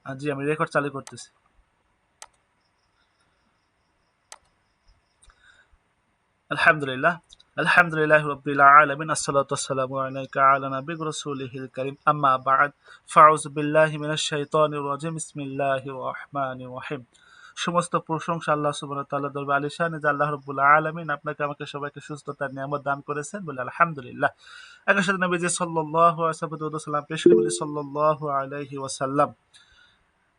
জি, আমি রেকর্ড চালু করতেছি। আলহামদুলিল্লাহ, আলহামদুলিল্লাহ রাব্বিল আলামিন, আসসালাতু ওয়াসসালামু আলাইকা আলা নাবিয়্যির রাসূলিল কারীম, আম্মা বা'দ, ফাউযু বিল্লাহি মিনাশ শাইতানির রাজিম, বিসমিল্লাহির রহমানির রহিম। সমস্ত প্রশংসা আল্লাহ সুবহানাহু ওয়া তাআলার দরবারে আলিশান, যে আল্লাহ রাব্বুল আলামিন আপনাকে আমাকে সবাইকে সুস্থতার নিয়ামত দান করেছেন, বলে আলহামদুলিল্লাহ। একই সাথে নবীজি সাল্লাল্লাহু আলাইহি ওয়াসাল্লাম পেশ করে বলি সাল্লাল্লাহু আলাইহি ওয়াসাল্লাম,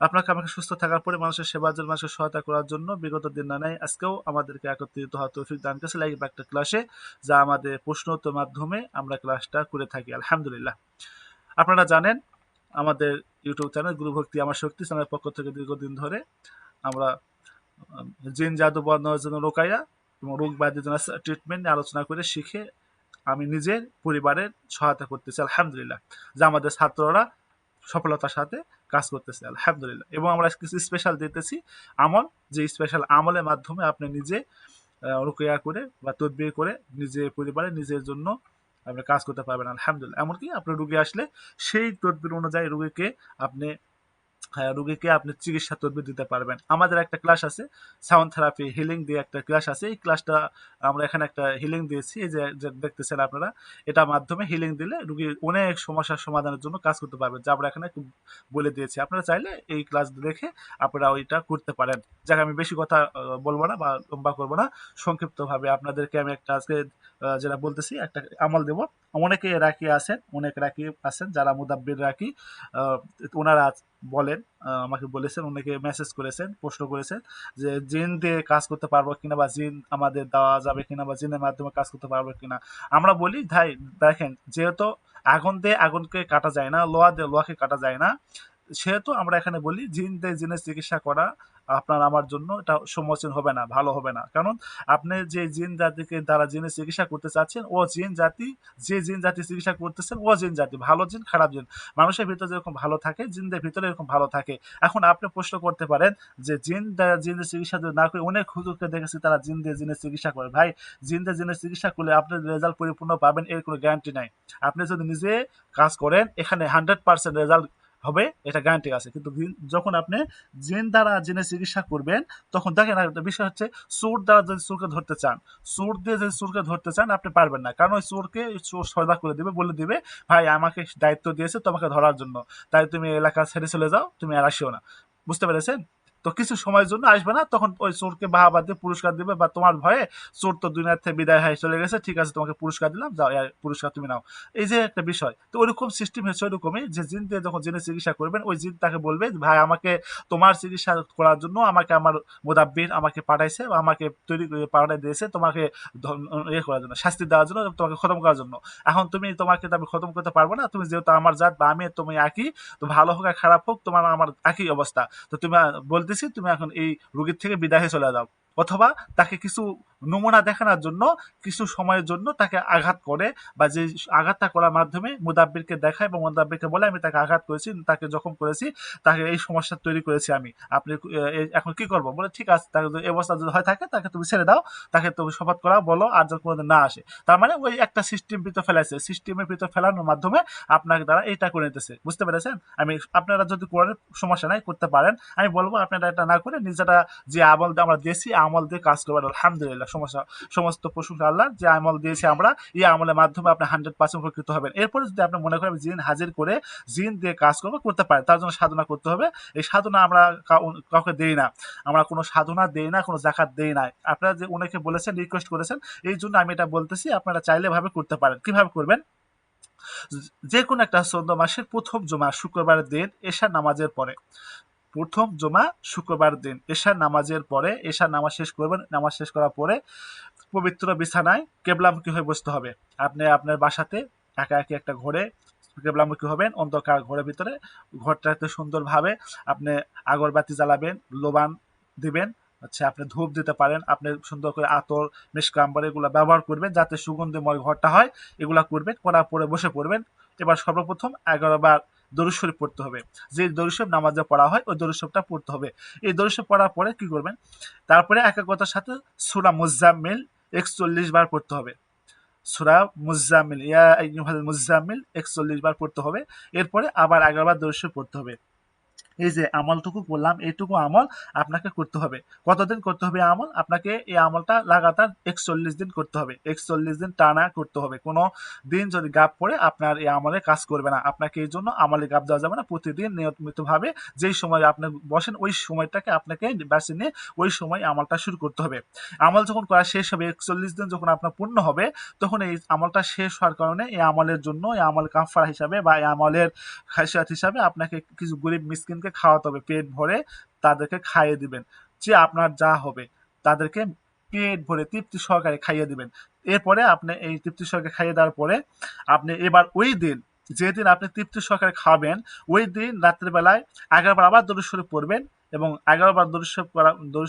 আপনাকে আমাকে সুস্থ থাকার পরে মানুষের সেবার জন্য, মানুষের সহায়তা করার জন্য বিগত দিন না নাই আজকেও আমাদেরকে একত্রিত হওয়ার তৌফিক দান করেছে লাইভ একটা ক্লাসে, যা আমাদের প্রশ্ন উত্তর মাধ্যমে আমরা ক্লাসটা করে থাকি আলহামদুলিল্লাহ। আপনারা জানেন আমাদের ইউটিউব চ্যানেল গুরু ভক্তি আমার শক্তি চ্যানেলের পক্ষ থেকে দীর্ঘদিন ধরে আমরা জিন জাদু বর্ণনার জন্য রোকাইয়া এবং রোগ ব্যাধির জন্য ট্রিটমেন্ট নিয়ে আলোচনা করে শিখে আমি নিজের পরিবারের সহায়তা করতেছি আলহামদুলিল্লাহ, যা আমাদের ছাত্ররা সফলতার সাথে কাজ করতেছে আলহামদুলিল্লাহ। এবং আমরা কিছু স্পেশাল দিতেছি আমল, যে স্পেশাল আমলের মাধ্যমে আপনি নিজে রুকিয়া করে বা তদবির করে নিজের পরিবারে নিজের জন্য আপনি কাজ করতে পারবেন আলহামদুলিল্লাহ। এমনকি আপনার রুগী আসলে সেই তদবির অনুযায়ী রুগীকে আপনি রুগীকে আপনি চিকিৎসা তদবির দিতে পারবেন। আমাদের একটা ক্লাস আছে সাউন্ড থেরাপি হিলিং দিয়ে, একটা ক্লাস আছে। এই ক্লাসটা আমরা এখানে একটা হিলিং দিয়েছি, এই যে দেখতেছেন আপনারা, এটার মাধ্যমে হিলিং দিলে রুগী অনেক সমস্যার সমাধানের জন্য কাজ করতে পারবে, যা আমরা এখানে বলে দিয়েছি। আপনারা চাইলে এই ক্লাস দেখে আপনারা ওইটা করতে পারেন। যাক, আমি বেশি কথা বলবো না বা লম্বা করবো না, সংক্ষিপ্তভাবে আপনাদেরকে আমি একটা আজকে যেটা বলতেছি একটা আমল দেব। অনেকে রাখি আছেন, অনেক রাখি আছেন যারা মুদাব্বির রাখি, ওনারা বলেন, আমাকে বলেছেন, অনেকে মেসেজ করেছেন, প্রশ্ন করেছেন যে জিন দিয়ে কাজ করতে পারবো কিনা, বা জিন আমাদের দেওয়া যাবে কিনা, বা জিনের মাধ্যমে কাজ করতে পারবো কিনা। আমরা বলি ভাই দেখেন, যেহেতু আগুন দিয়ে আগুনকে কাটা যায় না, লোহা দিয়ে লোহাকে কাটা যায় না, সেহেতু আমরা এখানে বলি জিন দিয়ে জিনের চিকিৎসা করা আপনার আমার জন্য এটা সমীচীন হবে না, ভালো হবে না। কারণ আপনি যে জিন জাতিকে দ্বারা জিনের চিকিৎসা করতে চাচ্ছেন, ও জিন জাতি, যে জিন জাতি চিকিৎসা করতেছেন ও জিন জাতি, ভালো জিন খারাপ জিন। মানুষের ভিতরে যেরকম ভালো থাকে, জিনদের ভিতরে এরকম ভালো থাকে। এখন আপনি প্রশ্ন করতে পারেন যে জিন দ্বারা জিনের চিকিৎসা যদি না করে, অনেক হুজুরকে দেখেছি তারা জিন দিয়ে জিনের চিকিৎসা করে। ভাই, জিন দিয়ে জিনের চিকিৎসা করলে আপনি রেজাল্ট পরিপূর্ণ পাবেন এর কোনো গ্যারান্টি নাই। আপনি যদি নিজে কাজ করেন এখানে 100% রেজাল্ট হবে, এটা গ্যারান্টি আছে। কিন্তু যখন আপনি জিন দ্বারা জিনের চিকিৎসা করবেন, তখন দেখেন একটা বিষয় হচ্ছে, সুর দ্বারা যদি সুরকে ধরতে চান, সুর দিয়ে যদি সুরকে ধরতে চান আপনি পারবেন না, কারণ ওই সুরকে সয়দা করে দিবে, বলে দিবে ভাই আমাকে দায়িত্ব দিয়েছে তোমাকে ধরার জন্য, তাই তুমি এলাকা ছেড়ে চলে যাও, তুমি আর আসিও না। বুঝতে পেরেছেন? তো কিছু সময়ের জন্য আসবে না, তখন ওই চোরকে বাহাবা দিয়ে পুরস্কার দিবে, বা তোমার ভয়ে চোর তো দুনিয়ার থেকে বিদায় হয়ে চলে গেছে, ঠিক আছে তোমাকে পুরস্কার দিলাম, যাও পুরস্কার তুমি নাও। এই যে একটা বিষয়, তো ওইরকম সিস্টেম হচ্ছে ওইরকমই, যে জিন দিয়ে যখন জিনের চিকিৎসা করবেন, ওই জিন তাকে বলবে ভাই আমাকে তোমার চিকিৎসা করার জন্য আমাকে আমার মোদাব্বির আমাকে পাঠাইছে, বা আমাকে তৈরি করে পাঠাই দিয়েছে তোমাকে ইয়ে করার জন্য, শাস্তি দেওয়ার জন্য, তোমাকে খতম করার জন্য। এখন তুমি, তোমাকে তো আমি খতম করতে পারবো না, তুমি যেহেতু আমার জাত বা আমি তুমি একই, তো ভালো হোক আর খারাপ হোক তোমার আমার একই অবস্থা। তো তুমি বলতেছি তুমি এখন এই রোগীর থেকে বিদায় হয়ে চলে যাও, অথবা তাকে কিছু নমুনা দেখানোর জন্য কিছু সময়ের জন্য তাকে আঘাত করে, বা যে আঘাতটা করার মাধ্যমে মুদাব্বিরকে দেখায় এবং মুদাব্বিরকে বলে আমি তাকে আঘাত করেছি, তাকে জখম করেছি, তাকে এই সমস্যা তৈরি করেছি আমি, আপনি এখন কি করবো, বলে ঠিক আছে, তাকে এই অবস্থা যদি হয় থাকে তাকে তুমি ছেড়ে দাও, তাকে তুমি শপথ করা বলো আর যেন কোনোদিন না আসে। তার মানে ওই একটা সিস্টেম ভিতর ফেলাইছে, সিস্টেমের ভিতর ফেলানোর মাধ্যমে আপনাকে দ্বারা এইটা করে নিতেছে। বুঝতে পেরেছেন? আমি, আপনারা যদি করেন সমস্যা নাই, করতে পারেন, আমি বলবো আপনারা এটা না করে নিজেরা যে আমল আমরা দিয়েছি আমল দিয়ে কাজ করবেন আলহামদুলিল্লাহ। সমস্ত প্রশংসা আল্লাহ, যে আমল দিয়েছি আমরা, এই আমলের মাধ্যমে আপনি 100% উপকৃত হবেন। এরপরে যদি আপনি মনে করেন জিন হাজির করে জিন দিয়ে কাজ করবো, করতে পারেন, তার জন্য সাধনা করতে হবে। এই সাধনা আমরা কাউকে দেই না, আমরা কোনো সাধনা দেই না, কোনো জাকাত দেই না। আপনারা যে অনেকে বলেছেন, রিকোয়েস্ট করেছেন, এই জন্য আমি এটা বলতেছি, আপনারা চাইলে ভাবে করতে পারেন। কিভাবে করবেন? যে কোনো একটা চন্দ্র মাসের প্রথম জুমা শুক্রবারের দিন এশার নামাজের পরে, প্রথম জুমা শুক্রবার দিন এশার নামাজের পরে, এশার নামাজ শেষ করবেন, নামাজ শেষ করার পরে পবিত্র বিছানায় কেবলামুখী হয়ে বসতে হবে। আপনি আপনার বাসাতে একা একই একটা ঘরে কেবলামুখী হবেন, অন্ধকার ঘরের ভিতরে, ঘরটাতে সুন্দরভাবে আপনি আগরবাতি জ্বালাবেন, লোবান দিবেন, আচ্ছা আপনি ধূপ দিতে পারেন, আপনি সুন্দর করে আতর মিশকাম্বর এগুলো ব্যবহার করবেন যাতে সুগন্ধিময় ঘরটা হয়, এগুলা করবেন, করার পরে বসে পড়বেন। এবার সর্বপ্রথম 11 বার দরুদ শরীফ পড়তে হবে, যে দরুদ শরীফ নামাজে পড়া হয় ওই দরুদ শরীফটা পড়তে হবে। এই দরুদ শরীফ পড়ার পরে কি করবেন? তারপরে একাগ্রতার সাথে সূরা মুজাম্মিল 41 বার পড়তে হবে। সূরা মুজাম্মিল, ইয়া আইয়ুহাল মুজাম্মিল 41 বার পড়তে হবে। এরপরে আবার 11 বার দরুদ শরীফ পড়তে হবে। এই যে আমলটুকু বললাম, এইটুকু আমল আপনাকে করতে হবে। কতদিন করতে হবে আমল? আপনাকে এই আমলটা লাগাতার 41 দিন করতে হবে। 41 দিন টানা করতে হবে। কোনো দিন যদি গ্যাপ পড়ে আপনার এই আমলে কাজ করবে না। আপনাকে এই জন্য আমলে গ্যাপ দেওয়া যাবে না। প্রতিদিন নিয়মিতভাবে যেই সময় আপনি বসেন ওই সময়টাকে আপনাকে বেছে নিয়ে ওই সময় আমলটা শুরু করতে হবে। আমল যখন করা শেষ হবে, 41 দিন যখন আপনার পূর্ণ হবে, তখন এই আমলটা শেষ হওয়ার কারণে এই আমলের জন্য, এই আমল কাফারা হিসাবে বা এই আমলের খাসিয়াত হিসাবে আপনাকে কিছু গরিব মিসকিনকে খাওয়াতে হবে। পেট ভরে তাদেরকে খাইয়ে দিবেন। যে আপনার যা হবে তাদেরকে পেট ভরে তৃপ্তি সহকারে খাইয়ে দিবেন। এরপরে আপনি এই তৃপ্তি সহকারে খাইয়ে দেওয়ার পরে আপনি এবার ওই দিন, যেদিন আপনি তৃপ্তি সহকারে খাবেন, ওই দিন রাত্রিবেলায় 11 বার আবার দরুদ শরীফ পড়বেন এবং 11 বার দরুদ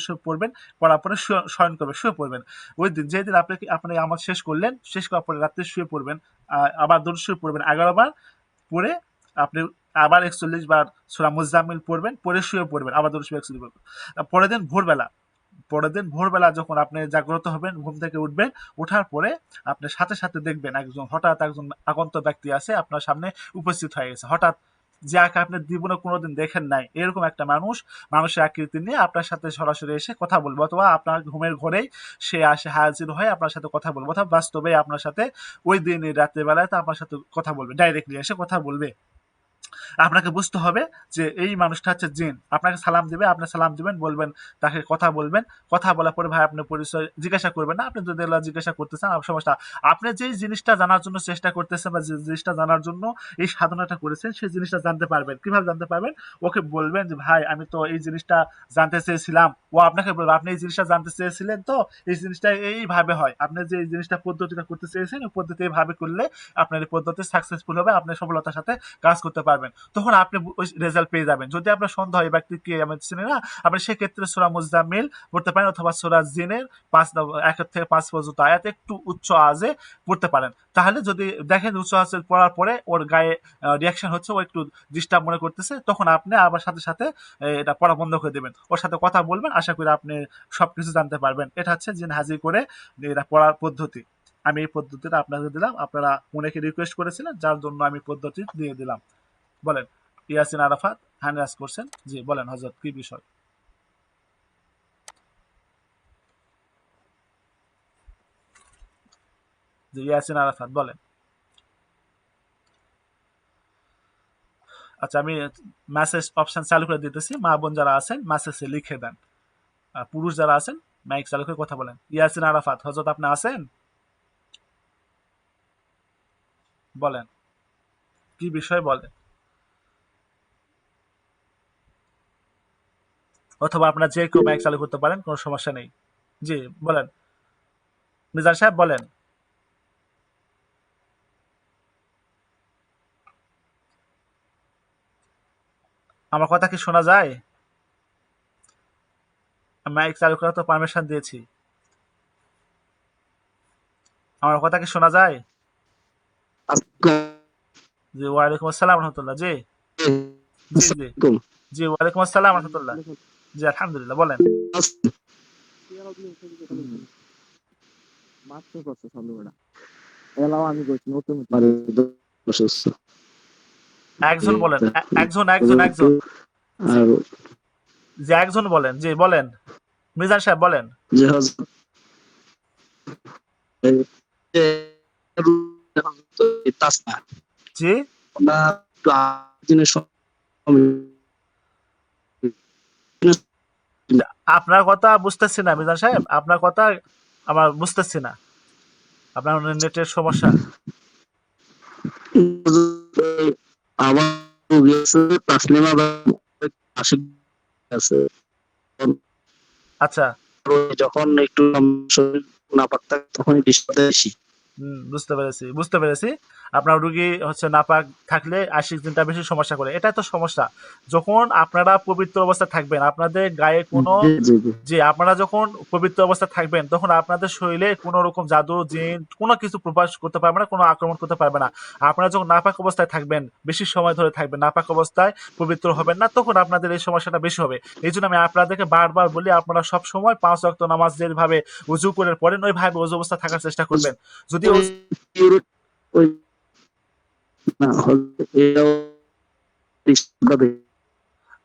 শরীফ পড়বেন, পড়ার পরে শয়ন করবেন, শুয়ে পড়বেন। ওই দিন যেদিন আপনি আমল শেষ করলেন, শেষ করার পরে রাত্রে শুয়ে পড়বেন, আবার দরুদ শরীফ পড়বেন 11 বার, পড়ে আপনি আবার 41 বার সূরা মুজাম্মিল পড়বেন, পড়ে শুয়ে পড়বেন, আবার দরুদ শরীফ 41 পড়বেন। পরের দিন ভোরবেলা যখন আপনি জাগ্রত হবেন, ঘুম থেকে উঠবেন, ওঠার পরে আপনি সাথে সাথে দেখবেন হঠাৎ একজন আগন্ত ব্যক্তি আছে আপনার সামনে উপস্থিত হয়ে গেছে। হঠাৎ, যাকে আপনি জীবনে কোনোদিন দেখেন নাই, এরকম একটা মানুষের আকৃতি নিয়ে আপনার সাথে সরাসরি এসে কথা বলবে, অথবা আপনার ঘুমের ঘরেই সে আসে হাজির হয়ে আপনার সাথে কথা বলবে, অথবা বাস্তবে আপনার সাথে ওই দিন রাত্রেবেলায় তো আপনার সাথে কথা বলবে, ডাইরেক্টলি এসে কথা বলবে। আপনাকে বুঝতে হবে যে এই মানুষটা হচ্ছে জিন। আপনাকে সালাম দিবে, আপনি সালাম দিবেন, বলবেন, তাকে কথা বলবেন। কথা বলার পরে ভাই আপনার পরিচয় জিজ্ঞাসা করবেন না, আপনি যদি এগুলো জিজ্ঞাসা করতেছেন সমস্যা। আপনি যেই জিনিসটা জানার জন্য চেষ্টা করতেছেন বা যে জিনিসটা জানার জন্য এই সাধনাটা করেছেন, সেই জিনিসটা জানতে পারবেন। কিভাবে জানতে পারবেন? ওকে বলবেন যে ভাই আমি তো এই জিনিসটা জানতে চেয়েছিলাম। ও আপনাকে বলবে আপনি এই জিনিসটা জানতে চেয়েছিলেন, তো এই জিনিসটা এইভাবে হয়। আপনি যে এই জিনিসটা পদ্ধতিটা করতে চেয়েছেন, ওই পদ্ধতি এইভাবে করলে আপনার এই পদ্ধতি সাকসেসফুল হবে, আপনি সফলতার সাথে কাজ করতে পারবেন। তখন আপনি ওই রেজাল্ট পেয়ে যাবেন। যদি আপনার সন্দেহ হয় ব্যক্তি কে আমি চিনি না, আপনি সেক্ষেত্রে সূরা মুজাম্মিল পড়তে পারেন, অথবা সূরা জিনের 1 থেকে 5 পর্যন্ত আয়াত একটু উচ্চ আওয়াজে পড়তে পারেন। তাহলে যদি দেখেন উচ্চ আওয়াজে পড়ার পরে ওর গায়ে রিয়াকশন হচ্ছে, ও একটু ডিস্টার্ব মনে করতেছে, তখন আপনি আবার সাথে সাথে এটা পড়া বন্ধ করে দেবেন, ওর সাথে কথা বলবেন, আশা করি আপনি সবকিছু জানতে পারবেন। এটা হচ্ছে জিন হাজির করে এটা পড়ার পদ্ধতি। আমি এই পদ্ধতিটা আপনাকে দিলাম, আপনারা অনেকে রিকোয়েস্ট করেছিলেন, যার জন্য আমি পদ্ধতি দিয়ে দিলাম। বলেন। ইয়াসিন আরাফাত হ্যান্ড রাইজ করছেন। জি বলেন হযরত, কি বিষয়? জি ইয়াসিন আরাফাত বলেন। আচ্ছা, আমি মেসেজ অপশন চালু করে দিতেছি। মা বোন যারা আছেন মেসেজে লিখে দেন। আর পুরুষ যারা আছেন মাইক চালু করে কথা বলেন। ইয়াসিন আরাফাত হযরত, আপনি আছেন? বলেন, কি বিষয় বলেন। অথবা আপনার যে কেউ মাইক চালু করতে পারেন, কোনো সমস্যা নেই। জি বলেন, মিজান সাহেব বলেন। আমার কথা কি শোনা যায়? মাইক চালু করার তো পারমিশন দিয়েছি। আমার কথা কি শোনা যায়? জি ওয়ালাইকুম আসসালাম রহমতুল্লাহ। জি জি জি জি ওয়ালাইকুম আসসালাম রহমতুল্লাহ। জি আলহামদুলিল্লাহ, বলেন। একজন বলেন, একজন একজন একজন। জি জি একজন বলেন, জি বলেন, মিজান সাহেব বলেন। জি আপনার কথা বুঝতেছি না মিজান সাহেব, আপনার কথা আমার বুঝতেছি না। আপনার নেটের সমস্যা। আচ্ছা, বুঝতে পেরেছি, বুঝতে পেরেছি। আপনার রুগী হচ্ছে নাপাক থাকলে আশিক দিনটা বেশি সমস্যা করে, এটাই তো সমস্যা। যখন আপনারা পবিত্র অবস্থায় থাকবেন, আপনাদের গায়ে কোনো, যে আপনারা যখন পবিত্র অবস্থায় থাকবেন, তখন আপনাদের শরীরে কোনো রকম জাদু জিন কোনো কিছু প্রকাশ করতে পারবে না, কোনো আক্রমণ করতে পারবে না। আপনারা যখন নাপাক অবস্থায় থাকবেন, বেশি সময় ধরে থাকবেন নাপাক অবস্থায়, পবিত্র হবেন না, তখন আপনাদের এই সমস্যাটা বেশি হবে। এই জন্য আমি আপনাদেরকে বারবার বলি, আপনারা সব সময় 5 ওয়াক্ত নামাজ যেভাবে উজু করে পড়েন, ওইভাবে উজু অবস্থা থাকার চেষ্টা করবেন। যদি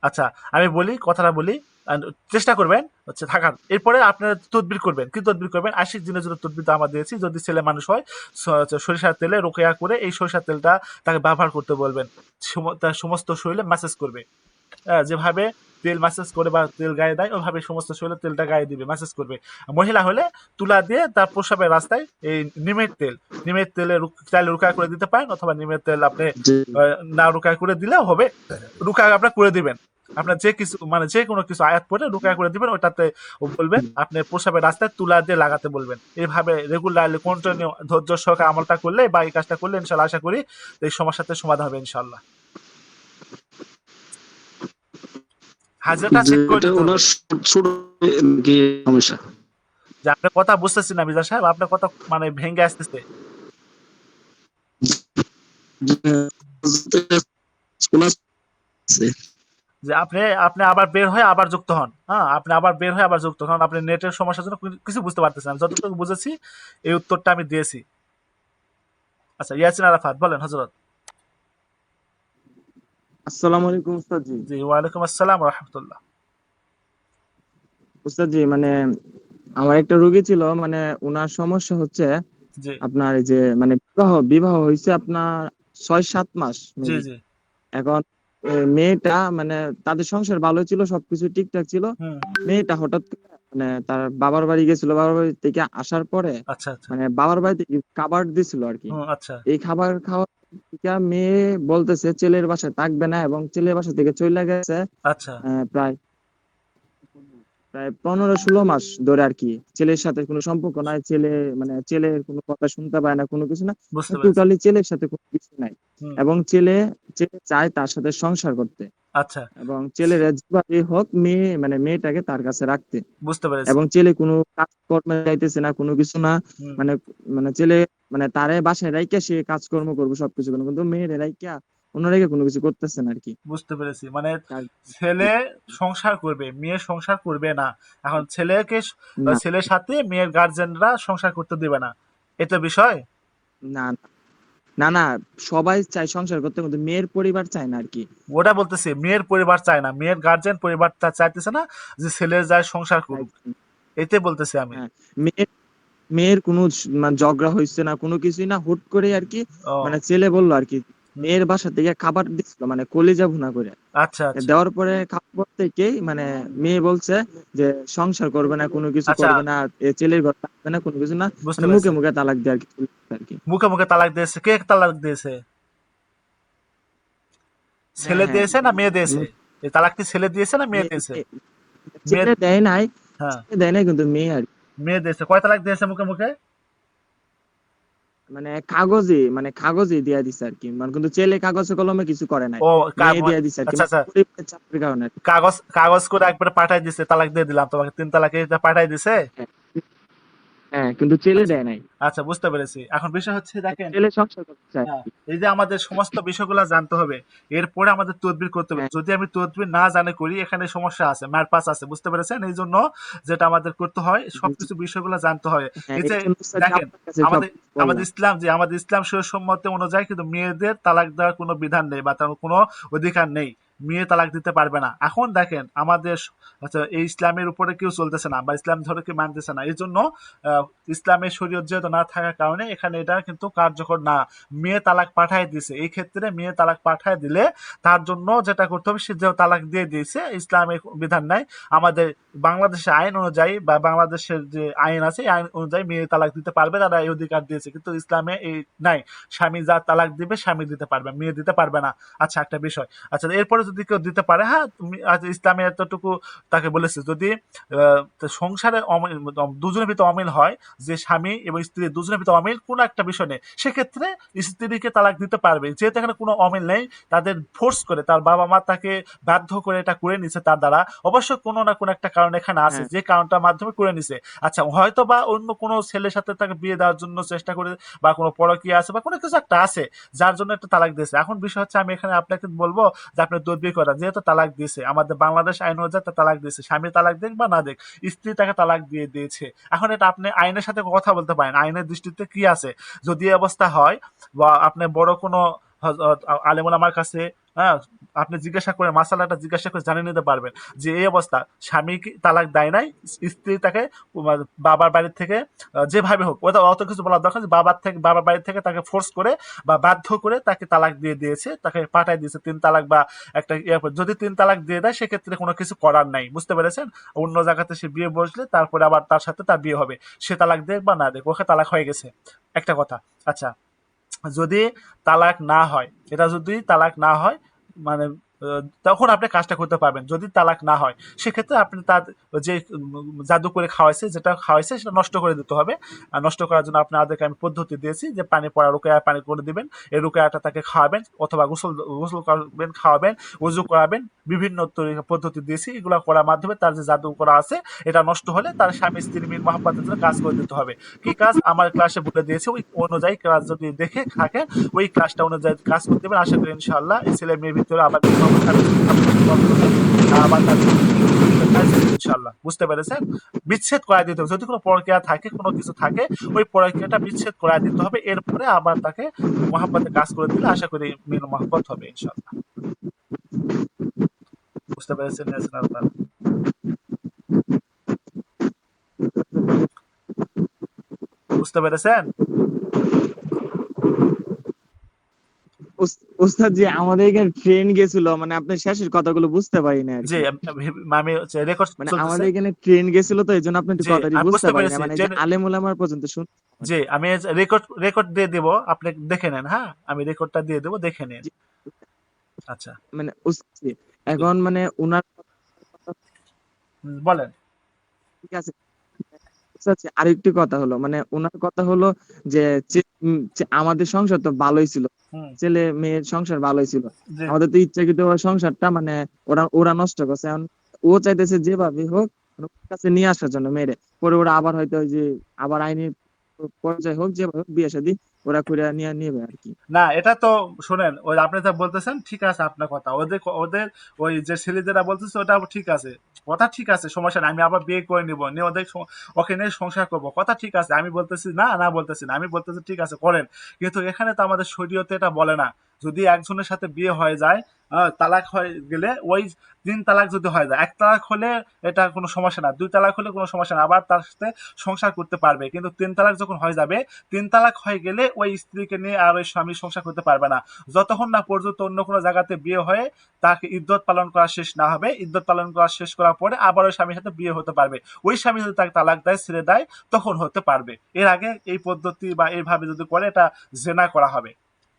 আচ্ছা, আমি বলি, কথাটা বলি, and চেষ্টা করবেন হচ্ছে থাকার। এরপরে আপনারা তদবির করবেন। কি তদবির করবেন? ৮০ দিনের জন্য তদবির দেওয়া দিয়েছি। যদি ছেলে মানুষ হয় সরিষার তেলে রোকেয়া করে এই সরিষার তেলটা তাকে ব্যবহার করতে বলবেন। তার সমস্ত শরীরে ম্যাসেজ করবে। যেভাবে তেল ম্যাসেজ করে বা তেল গায়ে দেয় ওইভাবে সমস্ত শরীরে তেলটা গায়ে দিবে, ম্যাসেজ করবে। মহিলা হলে তুলা দিয়ে তার প্রসাবের রাস্তায় এই নিমের তেলে চাইলে রুকা করে দিতে পারেন, অথবা নিমের তেল আপনি জি না রুকা করে দিলেও হবে। রুকা আপনার করে দিবেন। আপনার যে কিছু মানে যে কোনো কিছু আয়াত পড়ে রুকা করে দিবেন, ওটাতে বলবেন আপনি প্রসাবের রাস্তায় তুলা দিয়ে লাগাতে বলবেন। এইভাবে রেগুলারলি কন্টিনিউ ধৈর্য সহকারে আমলটা করলে বা এই কাজটা করলে ইনশাল্লাহ আশা করি এই সমস্যাতে সমাধান হবে ইনশাল্লাহ। হাজরাটা চেক করে যেটা নিতে হবে। ওনার ছোট কি সমস্যা? যে আপনার কথা বুঝতেছি না মিজান সাহেব, আপনার কথা মানে ভেঙে আসতেছে। ওনার আছে। যে আপনি আপনি আবার বের হয়ে আবার যুক্ত হন। হ্যাঁ, আপনি আবার বের হয়ে আবার যুক্ত হন। আপনি নেটের সমস্যার জন্য কিছু বুঝতে পারতেছেন না। যতটুকু বুঝেছি এই উত্তরটা আমি দিয়েছি। আচ্ছা, ইয়াসিন আরাফাত বলেন হযরত। আসসালামু আলাইকুম উস্তাদ জি। জি, ওয়ালাইকুম আসসালাম ওয়া রাহমাতুল্লাহ। উস্তাদ জি, মানে আমার একটা রোগী ছিল, মানে উনার সমস্যা হচ্ছে জি, আপনার এই যে মানে বিবাহ হয়েছে আপনার 6-7 মাস জি, মেবি। জি। এখন মেয়েটা মানে তাদের সংসার ভালো ছিল, সবকিছু ঠিকঠাক ছিল। হুম, মেয়েটা হঠাৎ করে মানে তার বাবার বাড়ি গেছিল, বাবার বাড়ি থেকে আসার পরে আচ্ছা, আচ্ছা। মানে বাবার বাড়িতে খাবার দিছিল আর কি। হুম, আচ্ছা, এই খাবার খাওয়া থেকে মেয়ে বলতেছে ছেলের বাসায় থাকবে না, এবং ছেলের বাসা থেকে চলে গেছে আচ্ছা। প্রায় প্রায় 15-16 মাস ধরে আর কি। ছেলের সাথে কোনো সম্পর্ক নাই, ছেলে মানে ছেলের কোনো কথা শুনতে পায় না, কোনো কিছু না, বুঝতে পেরেছি। টোটালি ছেলের সাথে কোনো কিছু নাই। হুম, এবং ছেলে ছেলে চায় তার সাথে সংসার করতে, আচ্ছা। এবং ছেলের যেভাবে হোক মেয়ে মানে মেয়েটাকে তার কাছে রাখতে। বুঝতে পেরেছি। এবং ছেলে কোনো কাজকর্মে যাইতেছে না, কোনো কিছু না। হুম, মানে মানে ছেলে মানে তারে বাসায় রাইখা সে কাজকর্ম করবে, সবকিছু করবে, কিন্তু মেয়ের রাইখা অন্য রেখে কোনো কিছু করতেছে না আর কি। বুঝতে পেরেছি। মানে তার- ছেলে সংসার করবে, মেয়ে সংসার করবে না। এখন ছেলেকে না ছেলের সাথে মেয়ের গার্জেনরা সংসার করতে দেবে না। এটা বিষয়? না না না, সবাই চায় সংসার করতে, কিন্তু মেয়ের পরিবার চায় না আর কি। ওটা বলতেছি, মেয়ের পরিবার চায় না, মেয়ের গার্জেন পরিবারটা চাইতেছে না যে ছেলে যায় সংসার করুক। এটাই বলতেছি আমি। হ্যাঁ, মেয়ের মেয়ের কোনো মানে ঝগড়া হয়েছে না, কোনো কিছুই না, হুট করে আর কি। মানে ও, ছেলে বললো আর কি, হুম, মেয়ের বাসা থেকে খাবার দিছিল মানে কলিজা ভুনা করে। আচ্ছা, আচ্ছা, দেওয়ার পরে খাওয়ার পর থেকেই মানে মেয়ে বলছে যে সংসার করবে না, কোনো কিছু আচ্ছা। করবে না, ছেলের ঘর থাকবে না, কোনো কিছু না। বুঝতে মানে মুখে পেরেছি। মুখে তালাক দিয়ে আর কি আর কি। মুখে মুখে তালাক দিয়েছে? কে তালাক দিয়েছে? হ্যাঁ ছেলে হ্যাঁ, দিয়েছে না মেয়ে দিয়েছে? এই তালাকটি ছেলে দিয়েছে না মেয়ে দিয়েছে? মেয়ে- মেয়ে। ছেলে দেয় নাই, হ্যাঁ, ছেলে দেয় নাই, কিন্তু মেয়ে আর কি। মেয়ে দিয়েছে। কয় তালাক দিয়েছে মুখে মুখে? মানে কাগজে দিয়া দিছে আর কি, মানে কিন্তু ছেলে কাগজে কলমে কিছু করে নাই, ও, মেয়ে দিয়া দিছে আর কি, আচ্ছা, মানে আচ্ছা। পরিবারের চাপের কারণে আর কি। কাগজ কাগজ করে একবারে পাঠাই দিছে, তালাক দিয়ে দিলাম তোমাকে, ৩ তালাকে এটা পাঠাই দিছে। হ্যাঁ হ্যাঁ, কিন্তু ছেলে আচ্ছা, দেয় নাই। আচ্ছা, বুঝতে পেরেছি। এখন বিষয় হচ্ছে দেখেন, ছেলে সংসার করতে চায় আর হ্যাঁ, কি। এই যে আমাদের সমস্ত বিষয়গুলো জানতে হবে, এরপরে আমাদের তদবির করতে হবে। হ্যাঁ যদি আমি তদবির না জানে করি, এখানে সমস্যা আছে, ম্যারপাস আছে, বুঝতে পেরেছেন? এই জন্য যেটা আমাদের করতে হয়, সবকিছু বিষয়গুলো জানতে হয়। হ্যাঁ, এই এই যে জন্য স্যার দেখেন, আপনার কাছে সব আমাদের আমাদের বললাম। ইসলাম, যে আমাদের ইসলাম সম্মত অনুযায়ী কিন্তু মেয়েদের তালাক দেওয়ার কোনো বিধান নেই বা তার কোনো অধিকার নেই। মেয়ে তালাক দিতে পারবে না। এখন দেখেন আমাদের আচ্ছা, এই ইসলামের উপরে কেউ চলতেছে না বা ইসলাম ধরে কেউ মানতেছে না। এই জন্য আহ, ইসলামের শরীয়ত যেহেতু না থাকার কারণে এখানে এটা কিন্তু কার্যকর না। মেয়ে তালাক পাঠায় দিছে, এই ক্ষেত্রে মেয়ে তালাক পাঠায় দিলে তার জন্য যেটা করতে হবে, সে যে তালাক দিয়ে দিয়েছে, ইসলামের বিধান নাই। আমাদের বাংলাদেশের আইন অনুযায়ী বা বাংলাদেশের যে আইন আছে এই আইন অনুযায়ী মেয়ে তালাক দিতে পারবে, তারা এই অধিকার দিয়েছে, কিন্তু ইসলামে এই নাই। স্বামী যা তালাক দিবে স্বামী দিতে পারবে, মেয়ে দিতে পারবে না। আচ্ছা, একটা বিষয়। আচ্ছা, এরপরে যদি কেউ দিতে পারে, হ্যাঁ, তুমি আচ্ছা, ইসলামে এতটুকু তাকে বলেছে, যদি তো সংসারে দুজনের ভিতরে অমিল হয়, যে স্বামী এবং স্ত্রী দুজনের ভিতরে অমিল কোনো একটা বিষয় নেই, সেক্ষেত্রে স্ত্রীকে তালাক দিতে পারবে। যেহেতু এখানে কোনো অমিল নেই, তাদের ফোর্স করে তার বাবা মা তাকে বাধ্য করে এটা করে নিছে তার দ্বারা, অবশ্য কোনো না কোনো একটা কারণ এখানে আছে, হ্যাঁ যে কারণটার মাধ্যমে করে নিছে। আচ্ছা, হয়তো বা অন্য কোনো ছেলের সাথে তাকে বিয়ে দেওয়ার জন্য চেষ্টা করে, বা কোনো পরকীয়া আছে বা কোনো কিছু একটা আছে, যার জন্য একটা তালাক দিয়েছে। এখন বিষয় হচ্ছে, আমি এখানে আপনাকে বলবো যে আপনি তদবির করেন। যেহেতু তালাক দিয়েছে, আমাদের বাংলাদেশ আইন অনুযায়ী তার তালাক দিয়েছে, স্বামী তালাক দেখ বা না দেখ, স্ত্রী তাকে তালাক দিয়ে দিয়েছে। এখন এটা আপনি আইনের সাথে কথা বলতে পারেন, আইনের দৃষ্টিতে কি আছে। যদি এই অবস্থা হয় বা আপনি বড় কোনো আলেম ওলামার কাছে, হ্যাঁ, আপনি জিজ্ঞাসা করে মাসালাটা জিজ্ঞাসা করে জানিয়ে নিতে পারবেন যে এই অবস্থা, স্বামী কি তালাক দেয় নাই, স্ত্রী তাকে বাবার বাড়ি থেকে যেভাবে হোক, ওটা অত কিছু বলার দরকার নেই, বাবার বাড়ি থেকে তাকে ফোর্স করে বা বাধ্য করে তাকে তালাক দিয়ে দিয়েছে, তাকে পাঠাই দিয়েছে 3 তালাক বা একটা যদি 3 তালাক দিয়ে দেয় সেক্ষেত্রে কোনো কিছু করার নাই, বুঝতে পেরেছেন? অন্য জায়গাতে সে বিয়ে বসলে তারপরে আবার তার সাথে তার বিয়ে হবে, সে তালাক দেখ বা না দেখ, ওকে তালাক হয়ে গেছে, একটা কথা। আচ্ছা, যদি তালাক না হয়, এটা যদি তালাক না হয়, মানে তখন আপনি কাজটা করতে পারবেন। যদি তালাক না হয় সেক্ষেত্রে আপনি তার যে জাদু করে খাওয়াইছে, যেটা খাওয়াইছে সেটা নষ্ট করে দিতে হবে। আর নষ্ট করার জন্য আপনাদেরকে আমি পদ্ধতি দিয়েছি যে পানি পড়া রুকায়া পানি করে দিবেন, এই রুকায়াটা তাকে খাওয়াবেন অথবা গোসল গোসল করবেন, খাওয়াবেন, উজু করাবেন, বিভিন্ন তরিকা পদ্ধতি দিয়েছি, এগুলো করার মাধ্যমে তার যে জাদু করা আছে এটা নষ্ট হলে তার স্বামী স্ত্রী মিল মহাব্বতের জন্য কাজ করে দিতে হবে। কি কাজ আমার ক্লাসে বলে দিয়েছে, ওই অনুযায়ী ক্লাস যদি দেখে থাকে ওই ক্লাসটা অনুযায়ী কাজ করতে দেবেন, আশা করি ইনশাআল্লাহ এই ছেলে মেয়ের ভিতরে আবার আবার তার ইনশাআল্লাহ, বুঝতে পেরেছেন? বিচ্ছেদ করাই দিতে হবে, যদি কোনো প্রক্রিয়া থাকে, কোনো কিছু থাকে, ওই প্রক্রিয়াটা বিচ্ছেদ করাই দিতে হবে, এরপরে আবার তাকে মহাব্বতে কাজ করে দিলে আশা করি মিল মহাব্বত হবে ইনশাআল্লাহ। বুঝতে পেরেছেন আপনারা? বুঝতে পেরেছেন? ওস্তাদ জি, আমাদের এখানে ট্রেন গেছিল, মানে আপনার শেষের কথাগুলো বুঝতে পারি না আর জি, কি। আমি রেকর্ড মানে চলতেছে। আমাদের এখানে ট্রেন গেছিল তো এই জন্য আপনার জি, কথাটি আমি বুঝতে বুঝতে পারি না, পেরেছি। মানে যে আলেম ওলামার পর্যন্ত শুন। জি, আমি রেকর্ড রেকর্ড দিয়ে দেব, আপনি দেখে নেন। হ্যাঁ, আমি রেকর্ডটা দিয়ে দেব, দেখে নেন। জি, আচ্ছা, মানে ওস্তাদ জি, জি, এখন মানে উনার কথা বলেন। ঠিক আছে। ওস্তাদ জি, আরেকটি কথা হলো, মানে উনার কথা হলো যে যে আমাদের সংসার তো ভালোই ছিল, হুম, ছেলে মেয়ের সংসার ভালোই ছিল, জি, আমাদের তো ইচ্ছাকৃত সংসারটা মানে ওরা ওরা নষ্ট করছে। এখন ও চাইতেছে যেভাবে হোক মানে ওর কাছে নিয়ে আসার জন্য মেরে, পরে ওরা আবার হয়তো ওই যে আবার আইনি পর্যায়ে হোক যেভাবে হোক বিয়ে শাদী ওরা করে নিয়ে নেবে আর কি। না, এটা তো শোনেন, ওই আপনি যা বলতেছেন ঠিক আছে, আপনার কথা, ওদের ওদের ওই যে ছেলেদেরা বলতেছে ওটা ঠিক আছে, কথা ঠিক আছে, সমস্যা নাই, আমি আবার বিয়ে করে নিবো, নিয়ে ওদের ওকে নিয়ে সংসার করবো, কথা ঠিক আছে, আমি বলতেছি না, না বলতেছি না, আমি বলতেছি ঠিক আছে করেন, কিন্তু এখানে তো আমাদের শরীয়তে এটা বলে না। যদি একজনের সাথে বিয়ে হয়ে যায়, তালাক হয়ে গেলে ওই 3 তালাক যদি হয়ে যায়, 1 তালাক হলে এটা কোনো সমস্যা না, 2 তালাক হলে কোনো সমস্যা না, আবার তার সাথে সংসার করতে পারবে, কিন্তু 3 তালাক যখন হয়ে যাবে, 3 তালাক হয়ে গেলে ওই স্ত্রীকে নিয়ে আর ওই স্বামী সংসার করতে পারবে না, যতক্ষণ না পর্যন্ত অন্য কোনো জায়গাতে বিয়ে হয়ে তাকে ইদ্যত পালন করা শেষ না হবে। ইদ্যত পালন করা শেষ করার পরে আবার ওই স্বামীর সাথে বিয়ে হতে পারবে। ওই স্বামী যদি তাকে তালাক দেয়, ছেড়ে দেয়, তখন হতে পারবে। এর আগে এই পদ্ধতি বা এইভাবে যদি করে, এটা জেনা করা হবে,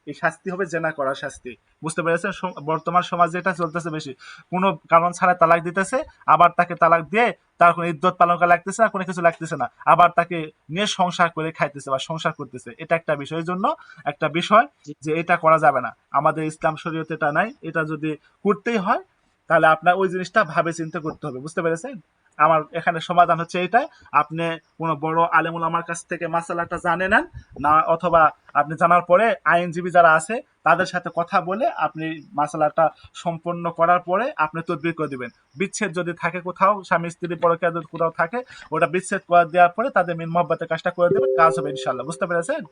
এই শাস্তি হবে জেনা করার শাস্তি। বুঝতে পেরেছেন? বর্তমান সমাজে এটা চলতেছে বেশি, কোনো কারণ ছাড়া তালাক দিতেছে, আবার তাকে তালাক দিয়ে তার কোনো ইদ্যত পালন করা লাগতেছে না, কোনো কিছু লাগতেছে না, আবার তাকে নিয়ে সংসার করে খাইতেছে বা সংসার করতেছে, এটা একটা বিষয়। এই জন্য একটা বিষয় জি, যে এটা করা যাবে না, আমাদের ইসলাম শরীয়তে এটা নাই, এটা যদি করতেই হয় তাহলে আপনার ওই জিনিসটা ভাবে চিন্তা করতে হবে, বুঝতে পেরেছেন? আমার এখানে সমাধান হচ্ছে এটাই, আপনি কোনো বড় আলেমুল আমার কাছ থেকে মাসালাটা জানে নেন, না অথবা আপনি জানার পরে আইনজীবী যারা আছে তাদের সাথে কথা বলে আপনি মাসালাটা সম্পন্ন করার পরে আপনি তদবির করে দিবেন। বিচ্ছেদ যদি থাকে কোথাও, স্বামী স্ত্রী পরকীয়া যদি কোথাও থাকে, ওটা বিচ্ছেদ করে দেওয়ার পরে তাদের মিল মহব্বতের কাজটা করে দেবেন, কাজ হবে ইনশাল্লাহ। বুঝতে পেরেছেন?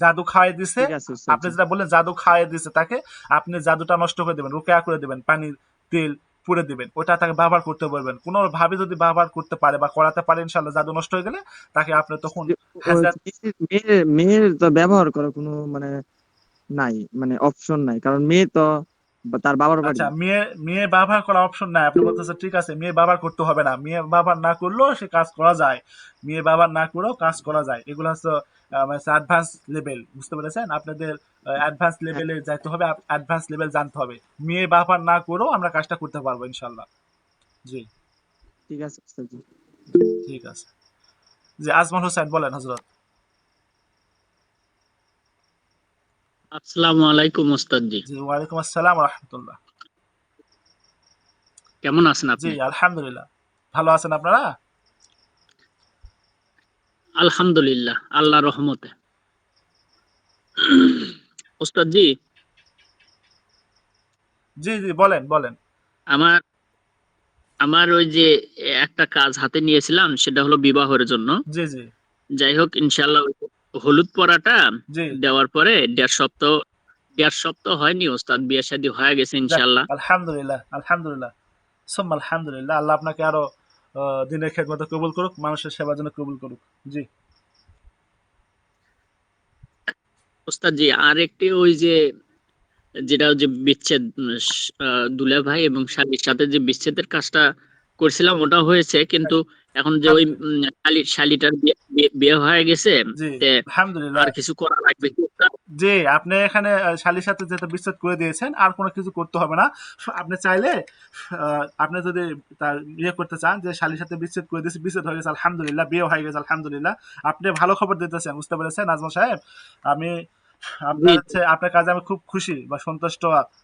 জাদু খাওয়াই দিছে, ঠিক আছে ওস্তাদ আপনি জি। যেটা বললেন জাদু খাওয়াই দিছে তাকে, আপনি জাদুটা নষ্ট করে দেবেন, রুকেয়া করে দেবেন, পানির তেল পুড়ে দিবেন, ওটা তাকে ব্যবহার করতে বলবেন, কোনো ভাবে যদি ব্যবহার করতে পারে বা করাতে পারে ইনশাল্লাহ, জাদু নষ্ট হয়ে গেলে তাকে আপনি তখন যে হাজরাত। মেয়ের মেয়ের তো ব্যবহার করার কোনো মানে নাই, মানে অপশন নাই, কারণ মেয়ে তো তার বাবার বাড়ি। আচ্ছা, মেয়ে মেয়ে ব্যবহার করা অপশন নাই, আপনি বলতেছেন ঠিক আছে মেয়ে ব্যবহার করতে হবে না, মেয়ে ব্যবহার না করলেও সে কাজ করা যায়, মেয়ে ব্যবহার না করেও কাজ করা যায়, এগুলো হচ্ছে অ্যাডভান্স লেভেল, বুঝতে পেরেছেন? আপনাদের অ্যাডভান্স হ্যাঁ, লেভেলে যাইতে হবে, অ্যাডভান্স লেভেল জানতে হবে, মেয়ে ব্যবহার না করেও আমরা কাজটা করতে পারবো ইনশাল্লাহ। জি, ঠিক আছে ওস্তাদ জি। ঠিক আছে। জি, আজমল হোসেন বলেন হজরত। আসসালামু আলাইকুম ওস্তাদ জি। জি, ওয়ালাইকুম আসসালাম রহমতুল্লাহ। কেমন আছেন জি, আপনি? আলহামদুলিল্লাহ, ভালো আছেন আপনারা? আলহামদুলিল্লাহ, আল্লাহর রহমতে। ওস্তাদ জি, জি, জি, বলেন বলেন। আমার আমার ওই যে একটা কাজ হাতে নিয়েছিলাম সেটা হলো বিবাহের জন্য। জি, জি, যাই হোক ইনশাআল্লাহ ওই হলুদ পরাটা জি, দেওয়ার পরে 1.5 সপ্তাহ বিয়ার সব তো হয়নি ওস্তাদ, বিয়ে শাদী হয়ে গেছে যাক, ইনশাল্লাহ। আলহামদুলিল্লাহ, আলহামদুলিল্লাহ, সুম্মা আলহামদুলিল্লাহ। আল্লাহ আপনাকে আরো দিনের খেদমতে কবুল করুক, মানুষের সেবার জন্য কবুল করুক। জি ওস্তাদ জি, আর একটি ওই যে যেটা যে বিচ্ছেদ, দুলা ভাই এবং শালির সাথে যে বিচ্ছেদের কাজটা করছিলাম ওটা হয়েছে, কিন্তু এখন যে ওই আলহামদুলিল্লাহ, শালিটার বিয়ে হয়ে গেছে, জি তে আলহামদুলিল্লাহ। আর কিছু করা লাগবে কি ওস্তাদ? জি, আপনি এখানে শালীর সাথে যেটা বিচ্ছেদ করে দিয়েছেন, আর কোনো কিছু করতে হবে না। আপনি চাইলে আপনি যদি তার ইয়ে করতে চান যে শালীর সাথে বিচ্ছেদ করে দিয়েছি, বিচ্ছেদ হয়ে গেছে আলহামদুলিল্লাহ, বিয়ে হয়ে গেছে আলহামদুলিল্লাহ, আপনি ভালো খবর দিতেছেন, বুঝতে পেরেছেন নাজমুল সাহেব? আমি জি আপনার হচ্ছে আপনার কাজে আমি খুব খুশি বা সন্তুষ্ট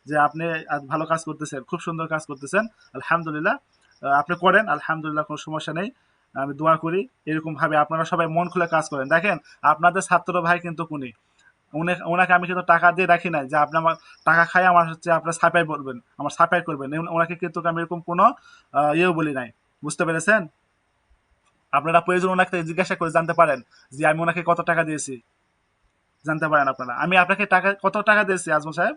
যে আপনি ভালো কাজ করতেছেন, খুব সুন্দর কাজ করতেছেন আলহামদুলিল্লাহ। আপনি করেন আলহামদুলিল্লাহ, কোনো সমস্যা নেই। আমি দোয়া করি এরকম ভাবে আপনারা সবাই মন খুলে কাজ করেন। দেখেন, আপনাদের ছাত্র ভাই কিন্তু উনি, ওনাকে আমি কিন্তু টাকা দিয়ে রাখি নাই যে আপনি আমার টাকা খাই আমার হচ্ছে আপনার সাফাই করবেন, আমার সাফাই করবেন। ওনাকে কিন্তু আমি এরকম কোনো ইয়েও বলি নাই, বুঝতে পেরেছেন? আপনারা প্রয়োজন ওনাকে জিজ্ঞাসা করে জানতে পারেন যে আমি ওনাকে কত টাকা দিয়েছি, জানতে পারেন আপনারা। আমি আপনাকে টাকা কত টাকা দিয়েছি আজমল সাহেব?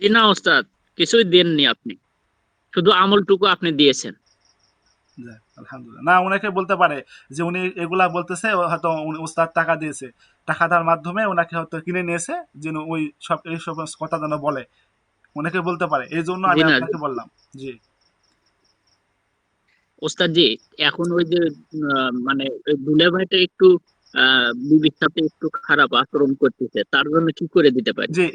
জি না ওস্তাদ, কিছুই দেননি আপনি, শুধু আমলটুকু আপনি দিয়েছেন। যাক, আলহামদুলিল্লাহ। না, ওনাকে বলতে পারে যে উনি এগুলা বলতেছে, হয়তো উস্তাদ টাকা দিয়েছে, টাকা দেওয়ার মাধ্যমে ওনাকে হয়তো কিনে নিয়েছে, যেন ওই সব এইসব কথা যেন বলে, ওনাকে বলতে পারে, এই জন্য জি আমি না আপনাকে বললাম। জি ওস্তাদ জি, এখন ওই যে মানে ওই দুলা ভাইটা একটু বিবির সাথে একটু খারাপ আচরণ করতেছে, তার জন্য কি করে দিতে পারি? জি,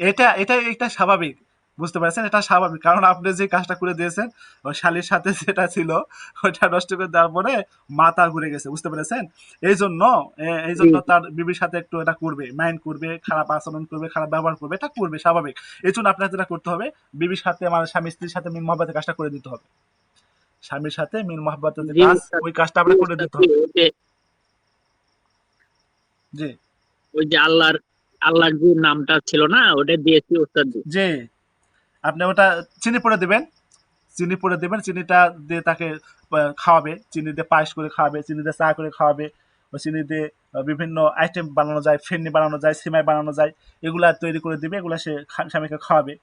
এটা স্বাভাবিক, বুঝতে পারছেন? এটা স্বাভাবিক, কারণ আপনি যে কাজটা করে দিয়েছেন ওই শালির সাথে যেটা ছিল ওইটা নষ্ট করে দেওয়ার পরে মাথা ঘুরে গেছে, বুঝতে পেরেছেন? এই জন্য এই জি জন্য তার বিবির সাথে একটু এটা করবে, মাইন্ড করবে, খারাপ আচরণ করবে, খারাপ ব্যবহার করবে, এটা করবে, স্বাভাবিক। এই জন্য আপনার যেটা করতে হবে, বিবির সাথে মানে স্বামী স্ত্রীর সাথে মিল মহব্বতের কাজটা করে দিতে হবে। স্বামীর সাথে মিল মহব্বতের যে জি কাজ, ওস্তাদ, ওই কাজটা জি আপনার করে ওস্তাদ, দিতে জি, হবে। জি ওই যে আল্লাহর যে নামটা ছিল না, ওটা দিয়েছি ওস্তাদ জি। জি, আপনি ওটা চিনি পরে দিবেন, চিনি পরে দেবেন, চিনিটা দিয়ে তাকে খাওয়াবে, চিনি দিয়ে পায়েস করে খাওয়াবে, চিনি দিয়ে চা করে খাওয়াবে, বা চিনি দিয়ে বিভিন্ন আইটেম বানানো যায়, ফেন্নি বানানো যায়, সিমাই বানানো যায়, এগুলা তৈরি করে দিবে, এগুলা সে স্বামীকে খাওয়াবে।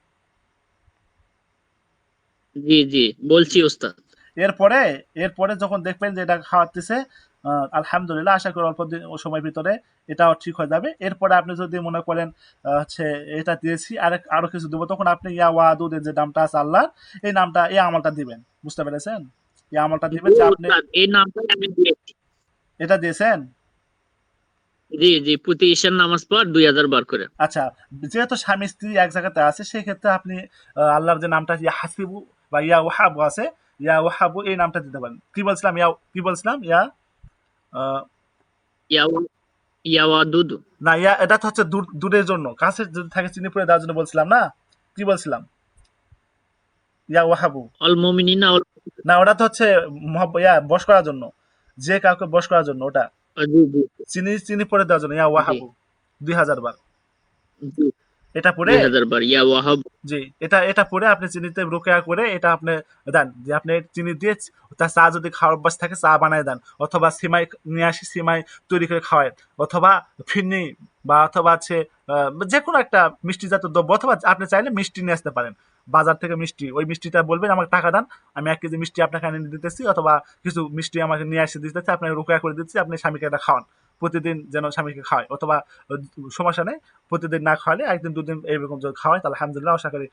জি জি, বলছি ওস্তাদ। এরপরে এরপরে যখন দেখবেন যে এটা খাওয়াতেছে, আলহামদুলিল্লাহ, আশা করি অল্প দিন ও সময়ের ভিতরে এটাও ঠিক হয়ে যাবে। এরপরে আপনি যদি মনে করেন হচ্ছে এটা দিয়েছি আরো কিছু দেবো, তখন আপনি ইয়া ওয়াদুদের যে নামটা আছে আল্লাহ, এই নামটা, এই আমলটা দিবেন, বুঝতে পেরেছেন? এই আমলটা জি দিবেন যে আপনি ওস্তাদ, এই নামটাই আমি দিয়েছি। এটা দিয়েছেন। জি জি, প্রতি ঈশার নামাজ পর 2000 বার করে। আচ্ছা, যেহেতু স্বামী স্ত্রী এক জায়গাতে আছে, সেই ক্ষেত্রে আপনি আল্লাহর যে নামটা ইয়া হাসিবু বা ইয়া ওয়াহাবু আছে, ইয়া ওয়াহাবু এই নামটা দিতে পারেন। কি বলছিলাম? কি বলছিলাম? আহ, ইয়াওয়া ইয়াওয়াদুদ। না, ইয়া এটা তো হচ্ছে দূরের জন্য, কাছে যদি থাকে চিনি পড়ে দেওয়ার জন্য বলছিলাম না? কি বলছিলাম? ইয়া ওয়াহাবু। অল মুমিনিনা অল। না, ওটা তো হচ্ছে ইয়া বশ করার জন্য, যে কাউকে বশ করার জন্য ওটা, জি জি চিনি চিনি পড়ে দেওয়ার জন্য ইয়া জি ওয়াহাবু 2000 বার। জি, এটা পড়ে, 2000 বার ইয়া ওয়াহাব। জি, এটা পরে আপনি চিনিতে রোকেয়া করে এটা আপনি দেন, যে আপনি চিনি দিয়ে তার চা যদি খাওয়ার অভ্যাস থাকে চা বানায় দেন, অথবা সিমাই নিয়ে আসি সিমাই তৈরি করে খাওয়ায়, অথবা ফিরনি বা অথবা আছে যে কোনো একটা মিষ্টি জাতীয় দ্রব্য, অথবা আপনি চাইলে মিষ্টি নিয়ে আসতে পারেন বাজার থেকে, মিষ্টি, ওই মিষ্টিটা বলবেন আমাকে টাকা দেন, আমি 1 কেজি মিষ্টি আপনাকে এনে দিতেছি, অথবা কিছু মিষ্টি আমাকে নিয়ে এসে দিতেছি, আপনাকে রোকেয়া করে দিচ্ছি, আপনি স্বামীকে এটা খাওয়ান, প্রতিদিন যেন স্বামীকে খাওয়ায়, অথবা সমস্যা নেই, প্রতিদিন না খাওয়ালে একদিন দুদিন এইরকম যদি খাওয়ায়, তাহলে আলহামদুলিল্লাহ আশা করি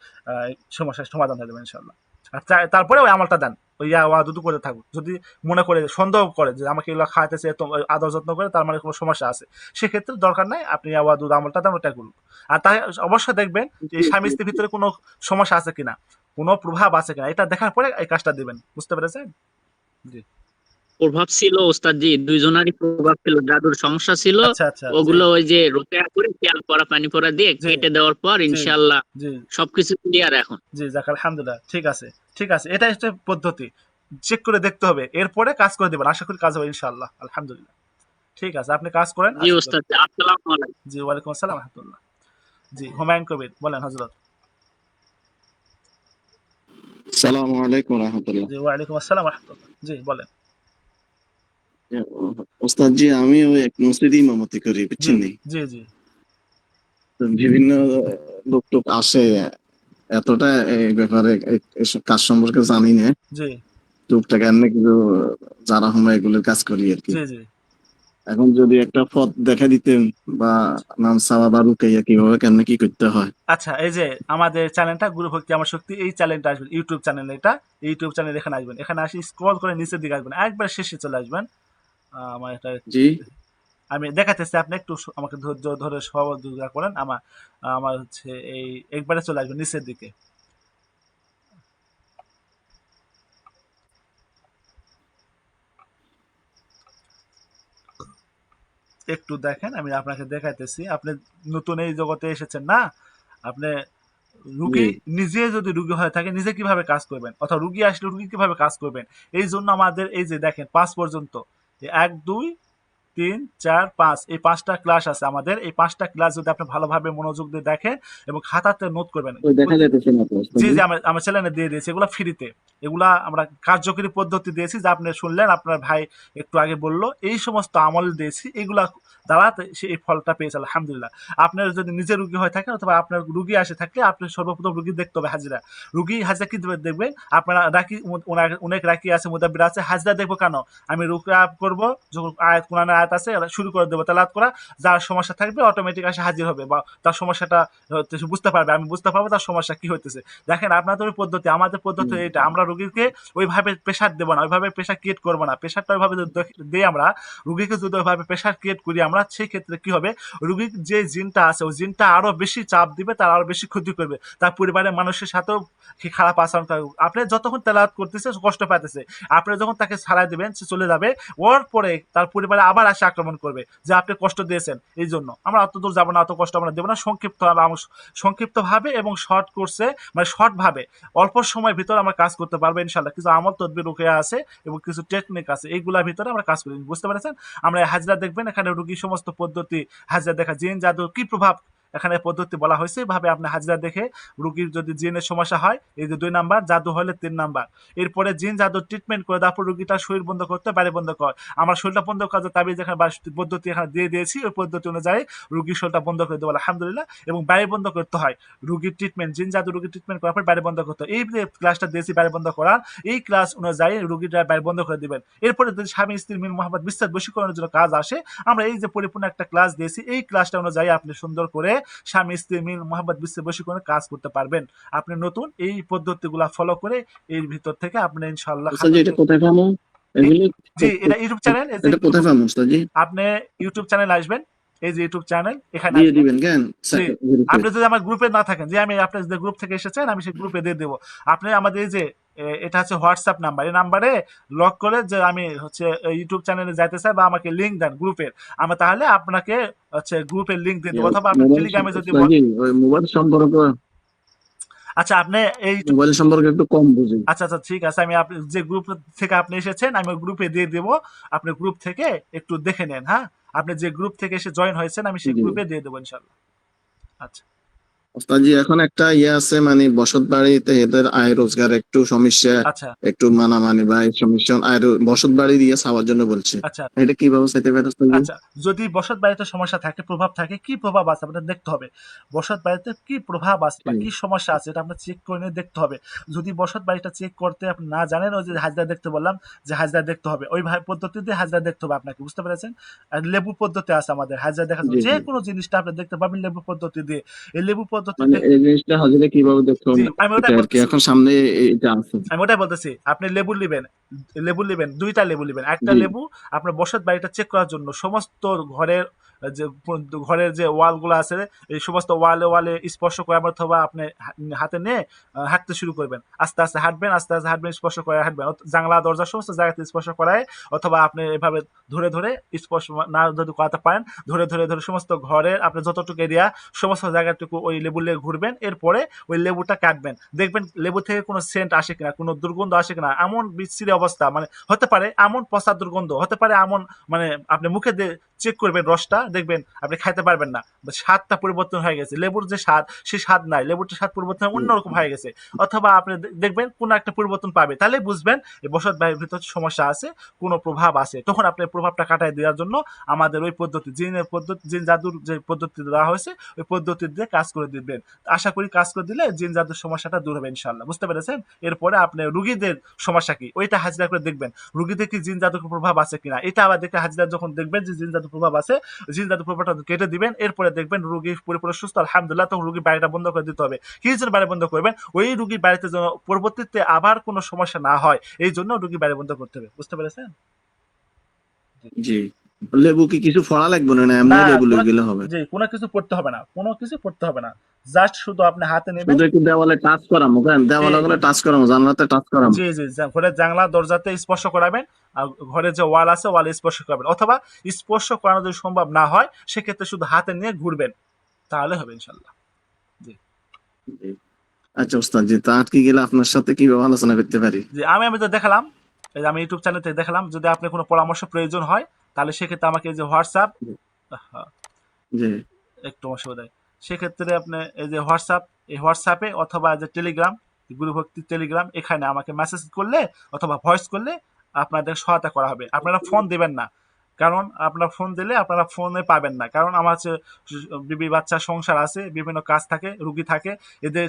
সমস্যার সমাধান হয়ে যাবে ইনশাল্লাহ। আর তারপরে ওই আমলটা দেন, ওই ইয়া ওয়া দুদু করে থাকুক, যদি মনে করে সন্দেহ করে যে আমাকে এগুলো খাওয়াতেছে এত আদর যত্ন করে, তার মানে কোনো সমস্যা আছে, সেক্ষেত্রে দরকার নাই, আপনি ইয়া ওয়া দুধ আমলটা দেন, ওটা করুন। আর তাই অবশ্যই দেখবেন যে এই স্বামী স্ত্রীর ভিতরে কোনো সমস্যা আছে কিনা, কোনো প্রভাব আছে কিনা, এটা দেখার পরে এই কাজটা দিবেন, বুঝতে পেরেছেন? জি প্রভাব ছিল ওস্তাদ জি, দুইজনারই প্রভাব ছিল, দাদুর সমস্যা ছিল। আচ্ছা আচ্ছা, জি ওগুলো ওই যে রোকেয়া করে তেল পরা পানি পরা দিয়ে জি কেটে দেওয়ার পর জি ইনশাআল্লাহ জি সবকিছু ক্লিয়ার এখন। জি, যাক আলহামদুলিল্লাহ, ঠিক আছে, ঠিক আছে, এটা হচ্ছে পদ্ধতি, চেক করে দেখতে হবে, এরপরে কাজ করে দেবেন, আশা করি কাজ হবে ইনশাআল্লাহ, আলহামদুলিল্লাহ। ঠিক আছে, আপনি কাজ করেন, জি আশা করি। ওস্তাদ, আসসালামু আলাইকুম। জি, ওয়ালাইকুম আসসালাম রহমতুল্লাহ। জি, হুমায়ুন কবির বলেন হজরত। সালামু আলাইকুম রহমতুল্লাহ। জি, ওয়ালাইকুম আসসালাম রহমতুল্লাহ। জি বলেন। ওস্তাদ জি, আমি ওই এক মসজিদে ইমামতি করি, জি বুঝছেন নি? জি জি বিভিন্ন লোক টোক আসে, এতটা এই ব্যাপারে এসব কাজ সম্পর্কে জানি না। জি টুকটাক এমনি কিছু যারা আমরা এগুলোর কাজ করি আর কি। জি জি এখন যদি একটা পথ দেখা দিতেন বা নাম চাওয়া বা রুকাইয়া কিভাবে কেমনে কি করতে হয়। আচ্ছা, এই যে আমাদের চ্যানেলটা গুরু ভক্তি আমার শক্তি, এই চ্যানেলটা আসবেন, ইউটিউব চ্যানেল এটা, ইউটিউব চ্যানেল এখানে আসবেন, এখানে আসি স্ক্রল করে নিচের দিকে আসবেন, একবার শেষে চলে আসবেন। আমার এটা জি আমি দেখাতেছি, আপনি একটু আমাকে ধৈর্য ধরে সহযোগিতা করেন। আমার আমার হচ্ছে এই একবারে চলে আসবেন নিচের দিকে। একটু দেখেন, আমি আপনাকে দেখাইতেছি। আপনি নতুন এই জগতে এসেছেন না, আপনি জি রুগী নিজে যদি রুগী হয়ে থাকে নিজে কিভাবে কাজ করবেন, অথবা রুগী আসলে রুগী কিভাবে কাজ করবেন, এই জন্য আমাদের এই যে দেখেন 5 পর্যন্ত, 1 2 3 4 5, এই 5টা ক্লাস আছে আমাদের। এই 5টা ক্লাস যদি আপনি ভালোভাবে মনোযোগ দিয়ে দেখেন এবং খাতাতে নোট করবেন। ওই দেখা যাইতেছে না তো জি ওস্তাদ। জি, আমার চ্যানেলে দিয়ে দিয়েছি, এগুলো ফ্রিতে। এগুলা আমরা কার্যকরী পদ্ধতি দিয়েছি, যা আপনি শুনলেন, আপনার ভাই একটু আগে বললো, এই সমস্ত আমল দিয়েছি, এগুলা দ্বারা সে এই ফলটা পেয়েছে আলহামদুলিল্লাহ। আপনার যদি নিজে রুগী হয়ে থাকেন অথবা আপনার রুগী আসে থাকলে, আপনি সর্বপ্রথম রুগী দেখতে হবে হাজিরা। রুগী হাজিরা কি দেখবেন, আপনারা রাকি অনেক রাকি আছে, মুদাব্বির আছে, হাজিরা দেখবো কেন, আমি রুকিয়া করব, যখন আয়াত কোরআনের আয়াত আছে শুরু করে দেবো তেলাওয়াত করা, যার সমস্যা থাকবে অটোমেটিক আসে হাজির হবে, বা তার সমস্যাটা সে বুঝতে পারবে, আমি বুঝতে পারবো তার সমস্যা কি হইতেছে। দেখেন আপনাদের ওই পদ্ধতি, আমাদের পদ্ধতি এটা, আমরা রুগীকে ওইভাবে প্রেশার দেবো না, ওইভাবে প্রেশার ক্রিয়েট করবো না। প্রেশারটা ওইভাবে যদি দিই আমরা রুগীকে, যদি ওইভাবে প্রেশার ক্রিয়েট করি আমরা, সেই ক্ষেত্রে কি হবে, রুগীর যে জিনটা আছে ওই জিনটা আরো বেশি চাপ দিবে, তার আরো বেশি ক্ষতি করবে, তার পরিবারের মানুষের সাথেও কি খারাপ আচরণ করবে। আপনি যতক্ষণ তেলাওয়াত করতেছে কষ্ট পাইতেছে, আপনি যখন তাকে ছাড়াই দিবেন সে চলে যাবে, ওর পরে তার পরিবারে আবার আসে আক্রমণ করবে যে আপনি কষ্ট দিয়েছেন। এই জন্য আমরা অত দূর যাবো না, অত কষ্ট আমরা দেবো না, সংক্ষিপ্ত ভাবে এবং শর্ট কোর্সে, মানে শর্ট ভাবে অল্প সময়ের ভিতরে আমরা কাজ করতে পারবো ইনশাল্লাহ। কিছু আমল তদবির রুকিয়া আছে এবং কিছু টেকনিক আছে, এইগুলার ভিতরে আমরা কাজ করি, বুঝতে পেরেছেন। আমরা হাজরা দেখবেন, এখানে রুগী সমস্ত পদ্ধতি, হাজরা দেখা, জিন জাদু কি প্রভাব এখানে পদ্ধতি বলা হয়েছে, ভাবে আপনি হাজরা দেখে রুগীর যদি জিনের সমস্যা হয়, এই যে 2 নাম্বার, জাদু হলে 3 নাম্বার, এরপরে জিন জাদু ট্রিটমেন্ট করে তারপর রুগীটার শরীর বন্ধ করতে, বাইরে বন্ধ কর। আমার শরীরটা বন্ধ করার তাবিজ এখানে পদ্ধতি এখানে দিয়ে দিয়েছি, ওই পদ্ধতি অনুযায়ী রুগীর শরীরটা বন্ধ করে দেবো আলহামদুলিল্লাহ। এবং বাইরে বন্ধ করতে হয় রুগীর ট্রিটমেন্ট, জিন জাদু রুগীর ট্রিটমেন্ট করার পর বাইরে বন্ধ করতে হয়। এই যে ক্লাসটা দিয়েছি বাইরে বন্ধ করার, এই ক্লাস অনুযায়ী রুগীটা বাইরে বন্ধ করে দিবেন। এরপরে যদি স্বামী স্ত্রী মিল মোহাম্মদ বিচ্ছেদ বশীকরণের জন্য কাজ আসে, আমরা এই যে পরিপূর্ণ একটা ক্লাস দিয়েছি, এই ক্লাসটা অনুযায়ী আপনি সুন্দর করে স্বামী স্ত্রী মিল মোহাম্মদ বিচ্ছেদ বশীকরণের কাজ করতে পারবেন। আপনি নতুন এই পদ্ধতিগুলা ফলো করে এর ভিতর থেকে আপনি ইনশাআল্লাহ ওস্তাদ জি, এটা কোথায় পাবো এগুলি? জি, এটা ইউটিউব চ্যানেল, এই যে এটা কোথায় পাবো ওস্তাদ জি? আপনি ইউটিউব চ্যানেল আসবেন, এই যে ইউটিউব চ্যানেল এখানে দিয়ে আসবেন। দিবেন কেন জি, গ্রুপে? আপনি যদি আমার গ্রুপে না থাকেন, যে আমি আপনার যে গ্রুপ থেকে এসেছেন আমি সেই গ্রুপে দিয়ে দেবো। আপনি আমাদের এই যে এটা হচ্ছে হোয়াটসঅ্যাপ নাম্বার, এই নাম্বারে লক করে যে আমি হচ্ছে ইউটিউব চ্যানেলে যাইতে চাই, বা আমাকে লিঙ্ক দেন গ্রুপের, আমরা তাহলে আপনাকে হচ্ছে গ্রুপের লিঙ্ক দিয়ে দেবো, অথবা আপনি মোবাইল টেলিগ্রামে যদি ওস্তাদ জি, ওই মোবাইল সম্পর্কে আচ্ছা আপনি এই মোবাইল সম্পর্কে একটু কম বুঝি। আচ্ছা আচ্ছা ঠিক আছে, আমি আপনি যে গ্রুপ থেকে আপনি এসেছেন আমি ওই গ্রুপে দিয়ে দেবো, আপনি গ্রুপ থেকে একটু দেখে নেন। হ্যাঁ, আপনি যে গ্রুপ থেকে এসে জয়েন হয়েছেন আমি সেই জি গ্রুপে দিয়ে দেবো ইনশাল্লাহ। আচ্ছা ওস্তাদ জি, এখন একটা আছে মানে বসত বাড়িতে এদের আয় রোজগার একটু সমস্যা, আচ্ছা একটু মানামানি বা এই সমস্যা বসত বাড়ি দিয়ে চাওয়ার জন্য বলছে। আচ্ছা এটা কিভাবে চাইতে পারে ওস্তাদ জি? আচ্ছা, যদি বসত বাড়িতে সমস্যা থাকে, প্রভাব থাকে, কি প্রভাব আছে আপনার দেখতে হবে। বসত বাড়িতে কি প্রভাব আছে বা কি সমস্যা আছে এটা আপনার চেক করে নিয়ে দেখতে হবে। যদি বসত বাড়িটা চেক করতে আপনি না জানেন, ওই যে হাজরা দেখতে বললাম, যে হাজরা দেখতে হবে ওই পদ্ধতিতে হাজরা দেখতে হবে আপনাকে, বুঝতে পেরেছেন। আর লেবু পদ্ধতি আছে আমাদের হাজরা দেখার জন্য, জি যে জি, কোনো জিনিসটা আপনি দেখতে পাবেন লেবু পদ্ধতি দিয়ে। এই লেবু পদ্ধতি মানে দেখতে, এই জিনিসটা হাজিরা কিভাবে দেখতে জি হবে আমি এটা ওটাই আর কি বলতেছি, এখন সামনে এটা আছে। আমি ওটাই বলতেছি, আপনি লেবু নেবেন, লেবু নেবেন, 2টা লেবু নেবেন। একটা জি লেবু আপনার বসত বাড়িটা চেক করার জন্য, সমস্ত ঘরের যে ঘরের যে ওয়াল গুলো আছে, এই সমস্ত ওয়ালে ওয়ালে স্পর্শ করে, অথবা আপনি হাতে নিয়ে হাঁটতে শুরু করবেন, আস্তে আস্তে হাঁটবেন, আস্তে আস্তে হাঁটবেন, স্পর্শ করে হাঁটবেন, জানলা দরজা সমস্ত জায়গাতে স্পর্শ করায়, অথবা আপনি এভাবে ধরে ধরে স্পর্শ না যদি করাতে পারেন, ধরে ধরে ধরে সমস্ত ঘরের আপনি যতটুকু এরিয়া সমস্ত জায়গাটুকু ওই লেবু নিয়ে ঘুরবেন। এরপরে ওই লেবুটা কাটবেন, দেখবেন লেবু থেকে কোনো সেন্ট আসে কিনা, কোনো দুর্গন্ধ আসে কিনা। এমন বিচ্ছিরি অবস্থা মানে হতে পারে, এমন পচা দুর্গন্ধ হতে পারে, এমন মানে আপনি মুখে দিয়ে চেক করবেন রসটা, দেখবেন আপনি খাইতে পারবেন না, স্বাদটা পরিবর্তন হয়ে গেছে, লেবুর যে স্বাদ সেই স্বাদ নাই, লেবুর স্বাদ পরিবর্তন অন্যরকম হয়ে গেছে, অথবা আপনি দেখবেন কোনো একটা পরিবর্তন পাবে, তাহলে বুঝবেন এই বসত বাড়ির ভিতর সমস্যা আছে, কোনো প্রভাব আছে। তখন আপনি প্রভাবটা কাটাই দেওয়ার জন্য আমাদের ওই পদ্ধতি, জিন জাদুর যে পদ্ধতি দেওয়া হয়েছে ওই পদ্ধতি দিয়ে কাজ করে দিবেন। আশা করি কাজ করে দিলে জিন জাদুর সমস্যাটা দূর হবে ইনশাল্লাহ। বুঝতে পেরেছেন? এরপরে আপনি রুগীদের সমস্যা কি ওইটা হাজিরা করে দেখবেন, রুগীদের কি জিন জাদুর প্রভাব আছে কিনা, এটা আবার দেখে হাজিরা যখন দেখবেন যে জিন জাদুর প্রভাব আছে, জিন জাদুর প্রভাবটা কেটে দিবেন। এরপরে দেখবেন রুগী পুরোপুরি সুস্থ আলহামদুলিল্লাহ। তখন রুগী বাড়িটা বন্ধ করে দিতে হবে। কি জন্য বাড়ি বন্ধ করবেন? ওই রুগী বাড়িতে যেন পরবর্তীতে আবার কোনো সমস্যা না হয়, এই জন্য রুগী বাড়ি বন্ধ করতে হবে। বুঝতে পেরেছেন? জি। লেবু কি কিছু ফড়া লাগবে না, না, এমনি লেবু লয়ে গেলে হবে? জি, কোনো কিছু পড়তে হবে না, কোনো কিছু পড়তে হবে না, জাস্ট শুধু আপনি হাতে নেবেন। শুধু একটু দেওয়ালে টাচ করামো, কেন দেওয়ালে গেলে টাচ করামো, জানলাতে টাচ করামো? জি জি, ঘরের জানলা দরজাতে স্পর্শ করাবেন, আর ঘরের যে ওয়াল আছে ওয়ালে স্পর্শ করাবেন, অথবা স্পর্শ করানো যদি সম্ভব না হয় সেক্ষেত্রে শুধু হাতে নিয়ে ঘুরবেন, তাহলে হবে ইনশাল্লাহ। জি জি। আচ্ছা ওস্তাদ জি, তা আটকে গেলে আপনার সাথে কিভাবে আলোচনা করতে পারি? জি, আমি তো দেখালাম, এই যে আমি ইউটিউব চ্যানেল থেকে দেখালাম, যদি আপনার কোনো পরামর্শ প্রয়োজন হয় তাহলে সেক্ষেত্রে আমাকে এই যে হোয়াটসঅ্যাপ, জি। একটু অসুবিধা হয়, সেক্ষেত্রে আপনি এই যে হোয়াটসঅ্যাপ, এই হোয়াটসঅ্যাপে অথবা যে টেলিগ্রাম, গুরুভক্তি টেলিগ্রাম, এখানে আমাকে মেসেজ করলে অথবা ভয়েস করলে আপনাদের সহায়তা করা হবে। আপনারা ফোন দিবেন না, কারণ আপনারা ফোন দিলে আপনারা ফোনে পাবেন না, কারণ আমার হচ্ছে বিবি বাচ্চা সংসার আছে, বিভিন্ন কাজ থাকে, রুগী থাকে, এদের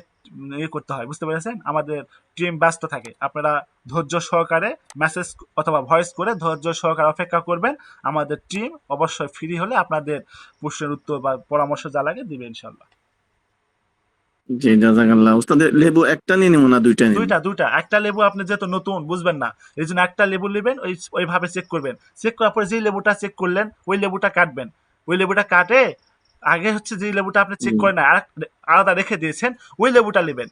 ইয়ে করতে হয়। বুঝতে পেরেছেন? আমাদের টিম ব্যস্ত থাকে। আপনারা ধৈর্য সহকারে মেসেজ অথবা ভয়েস করে ধৈর্য সহকারে অপেক্ষা করবেন। আমাদের টিম অবশ্যই ফ্রি হলে আপনাদের প্রশ্নের উত্তর বা পরামর্শ যা লাগে দিবে ইনশাল্লাহ। জি জাযাকাল্লাহ। ওস্তাদ লেবু একটা নিয়ে নিবো না দুইটা নিব? দুইটা, একটা লেবু আপনি যেহেতু নতুন বুঝবেন না, এই জন্য একটা লেবু নেবেন, ওইভাবে চেক করবেন। চেক করার পরে যেই লেবুটা চেক করলেন ওই লেবুটা কাটবেন। ওই লেবুটা কাটে আগে হচ্ছে যে লেবুটা আপনি চেক করেন না, আলাদা রেখে দিয়েছেন, ওই লেবুটা নেবেন।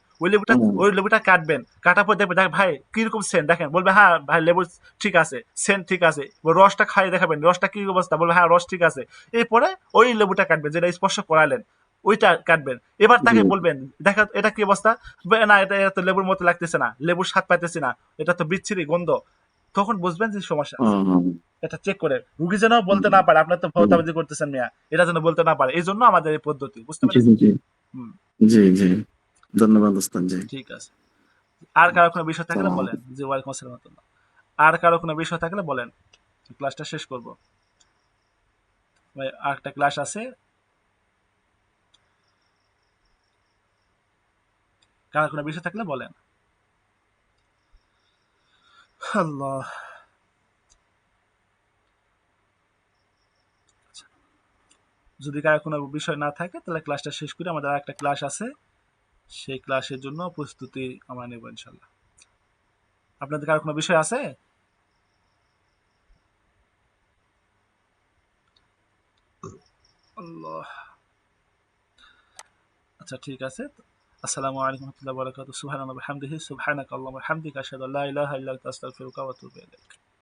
ওই লেবুটা কাটবেন, কাটার পর দেখবেন ভাই কিরকম সেন্ট, দেখেন বলবে হ্যাঁ ভাই লেবু ঠিক আছে, সেন্ট ঠিক আছে, রসটা খাই দেখাবেন রসটা কি অবস্থা, বলবে হ্যাঁ রস ঠিক আছে। এরপরে ওই লেবুটা কাটবেন যেটা স্পর্শ করালেন, ওইটা কাটবেন। এবার তাকে বলবেন দেখা এটা কি অবস্থা, না এটা তো লেবুর মতো লাগতেছে না, লেবুর স্বাদ পাইতেছি না, এটা তো বিচ্ছিরি গন্ধ, তখন বুঝবেন যে সমস্যা আছে। এটা চেক করে রুগী যেন বলতে না পারে আপনার তো ভাওতাবাজি করতেছেন মিয়া, এটা যেন বলতে না পারে, এই জন্য আমাদের এই পদ্ধতি। বুঝতে জি পেরেছেন? জি হুম, জি জি, ধন্যবাদ ওস্তাদ জি। ঠিক আছে। আর কারো কোনো বিষয় থাকলে বলেন। জি, ওয়ালাইকুম আসসালাম ওয়া রাহমাতুল্লাহ। আর কারো কোনো বিষয় থাকলে বলেন, ক্লাসটা শেষ করব। ভাই আরেকটা ক্লাস আছে, কারো কোনো বিষয় থাকলে বলেন। আল্লাহ, যদি কারো কোনো বিষয় না থাকে তাহলে ক্লাসটা শেষ করে আমাদের আরেকটা ক্লাস আছে, সেই ক্লাসের জন্য প্রস্তুতি আমরা নেব ইনশাল্লাহ। আপনাদের কারো কোনো বিষয় আছে? আল্লাহ, আচ্ছা ঠিক আছে। আসসালামু আলাইকুম ওয়া রাহমাতুল্লাহি ওয়া বারাকাতুহু। সুবহানাল্লাহি ওয়া বিহামদিহি, সুবহানাকাল্লাহুম্মা ওয়া বিহামদিকা, আশহাদু আল্লা ইলাহা ইল্লা আনতা, আস্তাগফিরুকা ওয়া আতুবু ইলাইক।